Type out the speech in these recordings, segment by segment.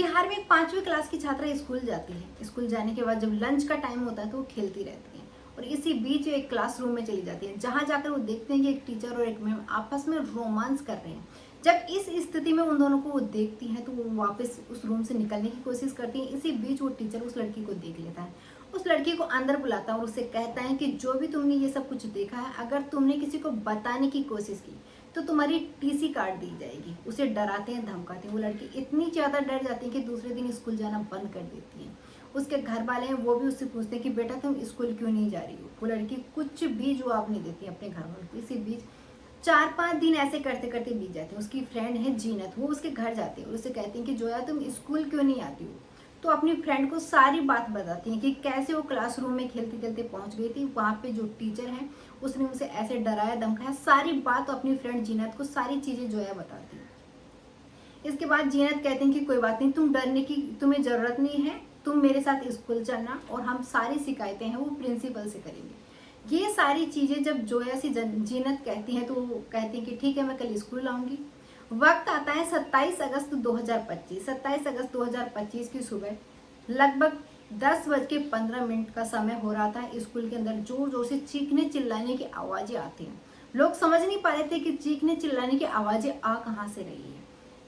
बिहार में 5वीं क्लास की छात्रा स्कूल जाती है। स्कूल जाने के बाद जब लंच का टाइम होता है तो वो खेलती रहती है और इसी बीच एक क्लासरूम में चली जाती है, जहां जाकर वो देखते हैं कि एक टीचर और एक मैम आपस में रोमांस कर रहे हैं। जब इस स्थिति में उन दोनों को वो देखती हैं तो वो वापस उस रूम से निकलने की कोशिश करती है। इसी बीच वो टीचर उस लड़की को देख लेता है, उस लड़की को अंदर बुलाता है और उससे कहता है कि जो भी तुमने ये सब कुछ देखा है, अगर तुमने किसी को बताने की कोशिश की तो तुम्हारी टीसी काट दी जाएगी। उसे डराते हैं, धमकाते हैं। वो लड़की इतनी ज़्यादा डर जाती है कि दूसरे दिन स्कूल जाना बंद कर देती है। उसके घर वाले हैं वो भी उससे पूछते हैं कि बेटा तुम स्कूल क्यों नहीं जा रही हो। वो लड़की कुछ भी जवाब नहीं देती अपने घर वालों को। इसी बीच 4-5 दिन ऐसे करते करते बीत जाते हैं। उसकी फ्रेंड है जीनत, वो उसके घर जाती है और उसे कहती है कि जोया तुम स्कूल क्यों नहीं आती हो। तो अपनी फ्रेंड को सारी बात बताती हैं कि कैसे वो क्लासरूम में खेलते खेलते पहुंच गई थी। वहाँ पे जो टीचर है उसने उसे ऐसे डराया धमकाया। सारी बात तो अपनी फ्रेंड जीनत को सारी चीज़ें जोया बताती है। इसके बाद जीनत कहते हैं कि कोई बात नहीं, तुम डरने की तुम्हें ज़रूरत नहीं है, तुम मेरे साथ स्कूल चलना और हम सारी शिकायतें हैं वो प्रिंसिपल से करेंगे। ये सारी चीज़ें जब जोया से जीनत कहती हैं तो वो कहती हैं कि ठीक है मैं कल स्कूल आऊँगी। वक्त आता है 27 अगस्त 2025। 27 अगस्त 2025 की सुबह लगभग 10:15 का समय हो रहा था। स्कूल के अंदर जोर जोर से चीखने चिल्लाने की आवाज़ें आती हैं। लोग समझ नहीं पा रहे थे कि चीखने चिल्लाने की आवाज़ें आ कहाँ से रही है।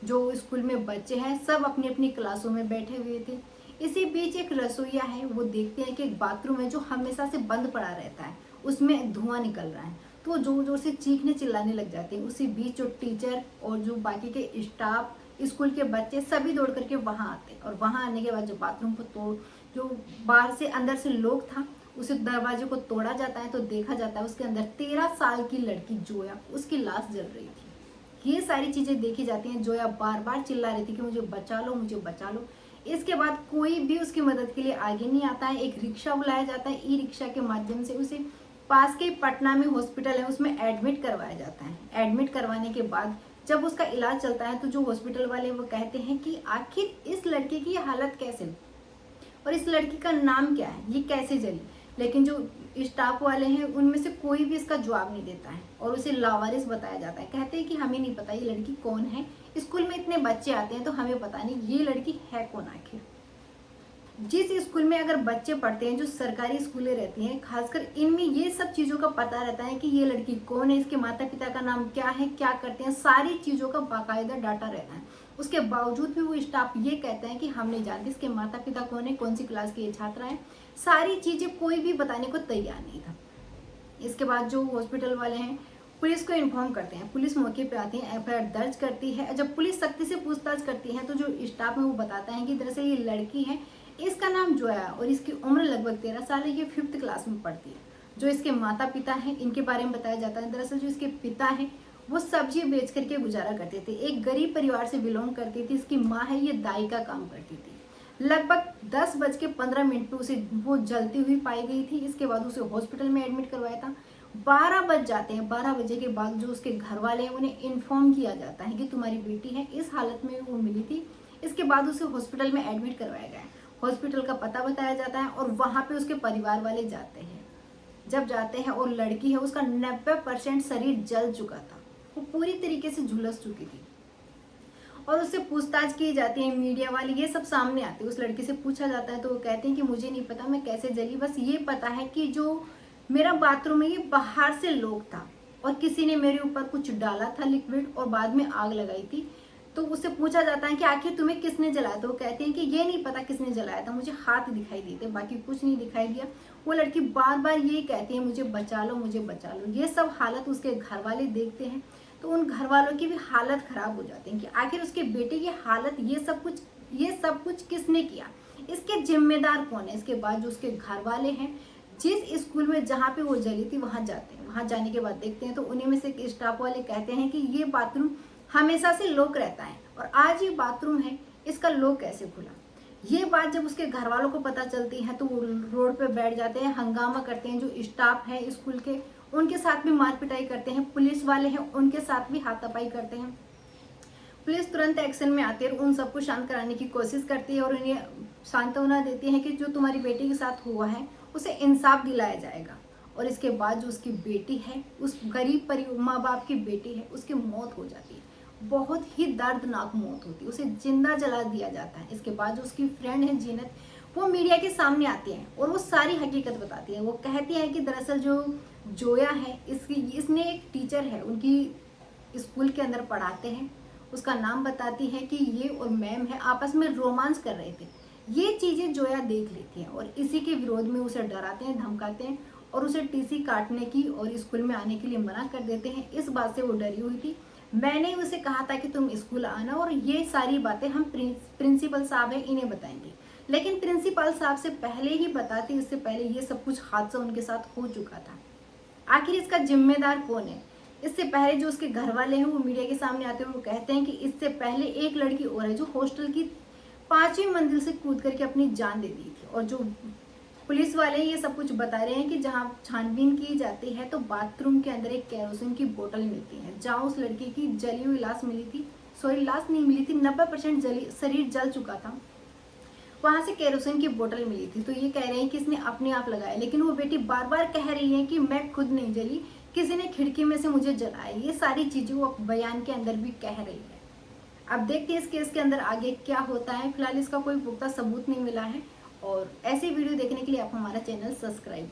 जो स्कूल में बच्चे हैं सब अपनी अपनी क्लासों में बैठे हुए थे। इसी बीच एक रसोईया है, वो देखते हैं कि एक बाथरूम है जो हमेशा से बंद पड़ा रहता है, उसमें धुआं निकल रहा है। तो वो जोर जोर से चीखने चिल्लाने लग जाते हैं। उसी बीच जो टीचर और जो बाकी के स्टाफ, स्कूल के बच्चे सभी दौड़ करके वहाँ आते हैं और वहाँ आने के बाद जो बाथरूम को तोड़, जो बाहर से अंदर से लोग था, उस दरवाजे को तोड़ा जाता है तो देखा जाता है उसके अंदर 13 साल की लड़की जोया, उसकी लाश जल रही थी। ये सारी चीज़ें देखी जाती हैं। जोया बार बार चिल्ला रही थी कि मुझे बचा लो, मुझे बचा लो। इसके बाद कोई भी उसकी मदद के लिए आगे नहीं आता है। एक रिक्शा बुलाया जाता है, ई रिक्शा के माध्यम से उसे पास के पटना में हॉस्पिटल है उसमें एडमिट करवाया जाता है। एडमिट करवाने के बाद जब उसका इलाज चलता है तो जो हॉस्पिटल वाले वो कहते हैं कि आखिर इस लड़के की हालत कैसे हुई और इस लड़की का नाम क्या है, ये कैसे जली। लेकिन जो स्टाफ वाले हैं उनमें से कोई भी इसका जवाब नहीं देता है और उसे लावारिस बताया जाता है। कहते हैं कि हमें नहीं पता ये लड़की कौन है, स्कूल में इतने बच्चे आते हैं तो हमें पता नहीं ये लड़की है कौन आखिर। जिस स्कूल में अगर बच्चे पढ़ते हैं, जो सरकारी स्कूलें रहती हैं, खासकर इनमें ये सब चीज़ों का पता रहता है कि ये लड़की कौन है, इसके माता पिता का नाम क्या है, क्या करते हैं, सारी चीज़ों का बाकायदा डाटा रहता है। उसके बावजूद भी वो स्टाफ ये कहता है कि हम नहीं जानते इसके माता पिता कौन है, कौन सी क्लास की ये छात्रा है। सारी चीज़ें कोई भी बताने को तैयार नहीं था। इसके बाद जो हॉस्पिटल वाले हैं पुलिस को इन्फॉर्म करते हैं। पुलिस मौके पे आती है, एफआईआर दर्ज करती है। जब पुलिस सख्ती से पूछताछ करती है तो जो स्टाफ है वो बताता है कि दरअसल ये लड़की है, इसका नाम जोया और इसकी उम्र लगभग 13 साल है, ये 5th क्लास में पढ़ती है। जो इसके माता पिता हैं इनके बारे में बताया जाता है। दरअसल जो इसके पिता हैं वो सब्जी बेच करके गुजारा करते थे, एक गरीब परिवार से बिलोंग करती थी। इसकी माँ है ये दाई का काम करती थी। लगभग 10:15 पे उसे वो जलती हुई पाई गई थी। इसके बाद उसे हॉस्पिटल में एडमिट करवाया था। 12 बज जाते हैं। 12 बजे के बाद जो उसके घर वाले हैं उन्हें इन्फॉर्म किया जाता है कि तुम्हारी बेटी है, इस हालत में वो मिली थी। इसके बाद उसे हॉस्पिटल में एडमिट करवाया गया। हॉस्पिटल का पता बताया जाता है और वहाँ पे उसके परिवार वाले जाते हैं। जब जाते हैं और लड़की है उसका 90% शरीर जल चुका था, वो पूरी तरीके से झुलस चुकी थी और उससे पूछताछ की जाती है। मीडिया वाले ये सब सामने आते हैं, उस लड़की से पूछा जाता है तो वो कहते हैं कि मुझे नहीं पता मैं कैसे जली, बस ये पता है कि जो मेरा बाथरूम है ये बाहर से लोग था और किसी ने मेरे ऊपर कुछ डाला था लिक्विड और बाद में आग लगाई थी। तो उससे पूछा जाता है कि आखिर तुम्हें किसने जलाया, तो वो कहते हैं कि ये नहीं पता किसने जलाया था, मुझे हाथ दिखाई दिए थे, बाकी कुछ नहीं दिखाई दिया। वो लड़की बार बार ये कहती है मुझे बचा लो, मुझे बचा लो। ये सब हालत उसके घर वाले देखते हैं तो उन घर वालों की भी हालत खराब हो जाती है कि आखिर उसके बेटे की हालत, ये सब कुछ किसने किया, इसके जिम्मेदार कौन है। इसके बाद जो उसके घर वाले हैं जिस स्कूल में जहाँ पे वो जली थी वहाँ जाते हैं। वहाँ जाने के बाद देखते हैं तो उन्हीं में से एक स्टाफ वाले कहते हैं कि ये बाथरूम हमेशा से लॉक रहता है और आज ये बाथरूम है इसका लॉक कैसे खुला। ये बात जब उसके घर वालों को पता चलती है तो वो रोड पे बैठ जाते हैं, हंगामा करते हैं। जो स्टाफ है स्कूल के उनके साथ भी मार पिटाई करते हैं, पुलिस वाले हैं उनके साथ भी हाथापाई करते हैं। पुलिस तुरंत एक्शन में आती है और उन सबको शांत कराने की कोशिश करती है और उन्हें सांत्वना देती है कि जो तुम्हारी बेटी के साथ हुआ है उसे इंसाफ दिलाया जाएगा। और इसके बाद जो उसकी बेटी है, उस गरीब माँ बाप की बेटी है, उसकी मौत हो जाती है। बहुत ही दर्दनाक मौत होती है, उसे जिंदा जला दिया जाता है। इसके बाद जो उसकी फ्रेंड है जीनत, वो मीडिया के सामने आती है और वो सारी हकीकत बताती है। वो कहती है कि दरअसल जो जोया है, इसने एक टीचर है, उनकी स्कूल के अंदर पढ़ाते हैं, उसका नाम बताती है कि ये और मैम है आपस में रोमांस कर रहे थे। ये चीज़ें जोया देख लेती है और इसी के विरोध में उसे डराते हैं, धमकाते हैं और उसे टीसी काटने की और स्कूल में आने के लिए मना कर देते हैं। इस बात से वो डरी हुई थी। मैंने उसे कहा था कि तुम स्कूल आना और ये सारी बातें हम प्रिंसिपल साहब हैं इन्हें बताएंगे, लेकिन प्रिंसिपल साहब से पहले ही बताते, इससे पहले ये सब कुछ हादसा उनके साथ हो चुका था। आखिर इसका जिम्मेदार कौन है? इससे पहले जो उसके घर वाले हैं वो मीडिया के सामने आते हुए वो कहते हैं कि इससे पहले एक लड़की और है जो हॉस्टल की 5वीं मंजिल से कूद करके अपनी जान दे दी थी। और जो पुलिस वाले ये सब कुछ बता रहे हैं कि जहां छानबीन की जाती है तो बाथरूम के अंदर एक केरोसिन की बोतल मिलती है, जहां उस लड़की की जली हुई लाश मिली थी, सॉरी लाश नहीं मिली थी, 90% शरीर जल चुका था, वहां से केरोसिन की बोतल मिली थी। तो ये कह रहे हैं कि इसने अपने आप लगाया, लेकिन वो बेटी बार बार कह रही है कि मैं खुद नहीं जली, किसी ने खिड़की में से मुझे जलाया। ये सारी चीजें वो बयान के अंदर भी कह रही है। अब देखते हैं इस केस के अंदर आगे क्या होता है। फिलहाल इसका कोई पुख्ता सबूत नहीं मिला है और ऐसे वीडियो देखने के लिए आप हमारा चैनल सब्सक्राइब